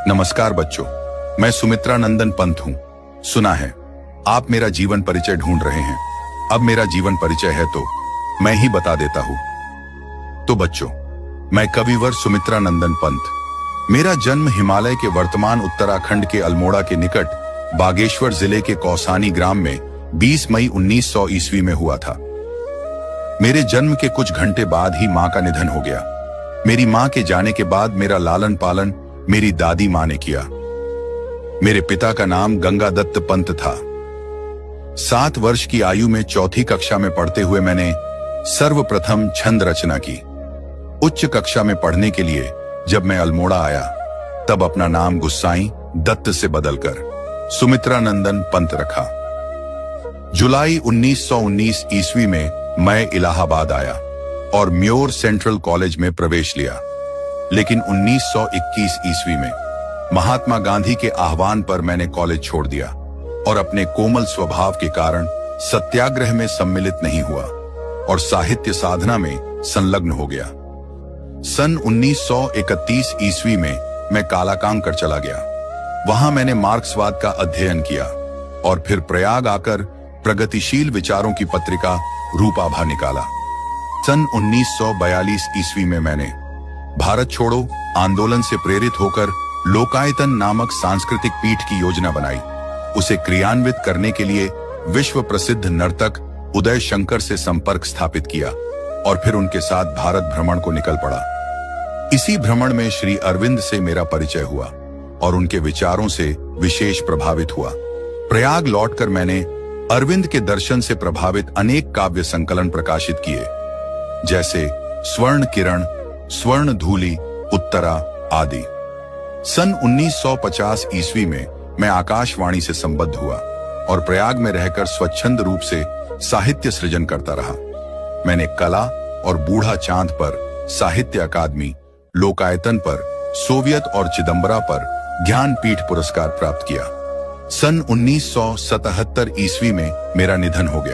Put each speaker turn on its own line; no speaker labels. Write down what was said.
नमस्कार बच्चों, मैं सुमित्रा नंदन पंत हूँ। सुना है आप मेरा जीवन परिचय ढूंढ रहे हैं। अब मेरा जीवन परिचय है तो मैं ही बता देता हूँ। तो बच्चों, मैं कविवर सुमित्रा नंदन पंत। मेरा जन्म हिमालय के वर्तमान उत्तराखंड के अल्मोड़ा के निकट बागेश्वर जिले के कौसानी ग्राम में 20 मई 1900 ईस्वी में हुआ था। मेरे जन्म के कुछ घंटे बाद ही मां का निधन हो गया। मेरी मां के जाने के बाद मेरा लालन पालन मेरी दादी मां ने किया। मेरे पिता का नाम गंगादत्त पंत था। 7 वर्ष की आयु में चौथी कक्षा में पढ़ते हुए मैंने सर्वप्रथम छंद रचना की। उच्च कक्षा में पढ़ने के लिए जब मैं अल्मोड़ा आया तब अपना नाम गुस्साई दत्त से बदलकर सुमित्रा नंदन पंत रखा। जुलाई 1919 ईस्वी में मैं इलाहाबाद आया और म्योर सेंट्रल कॉलेज में प्रवेश लिया। लेकिन 1921 ईस्वी में महात्मा गांधी के आह्वान पर मैंने कॉलेज छोड़ दिया और अपने कोमल स्वभाव के कारण सत्याग्रह में सम्मिलित नहीं हुआ और साहित्य साधना में संलग्न हो गया। सन 1931 ईस्वी में मैं कालाकांग कर चला गया। वहां मैंने मार्क्सवाद का अध्ययन किया और फिर प्रयाग आकर प्रगतिशील विचारों की पत्रिका रूपाभा निकाला। सन 1942 ईस्वी में मैंने भारत छोड़ो आंदोलन से प्रेरित होकर लोकायतन नामक सांस्कृतिक पीठ की योजना बनाई। उसे क्रियान्वित करने के लिए विश्व प्रसिद्ध नर्तक उदय शंकर से संपर्क स्थापित किया और फिर उनके साथ भारत भ्रमण को निकल पड़ा। इसी भ्रमण में श्री अरविंद से मेरा परिचय हुआ और उनके विचारों से विशेष प्रभावित हुआ। प्रयाग लौटकर मैंने अरविंद के दर्शन से प्रभावित अनेक काव्य संकलन प्रकाशित किए, जैसे स्वर्ण किरण, स्वर्ण धूलि, उत्तरा आदि। सन 1950 ईस्वी में मैं आकाशवाणी से संबद्ध हुआ और प्रयाग में रहकर स्वच्छंद रूप से साहित्य सृजन करता रहा। मैंने कला और बूढ़ा चांद पर साहित्य अकादमी, लोकायतन पर सोवियत और चिदंबरा पर ज्ञानपीठ पुरस्कार प्राप्त किया। सन 1977 ईस्वी में मेरा निधन हो गया।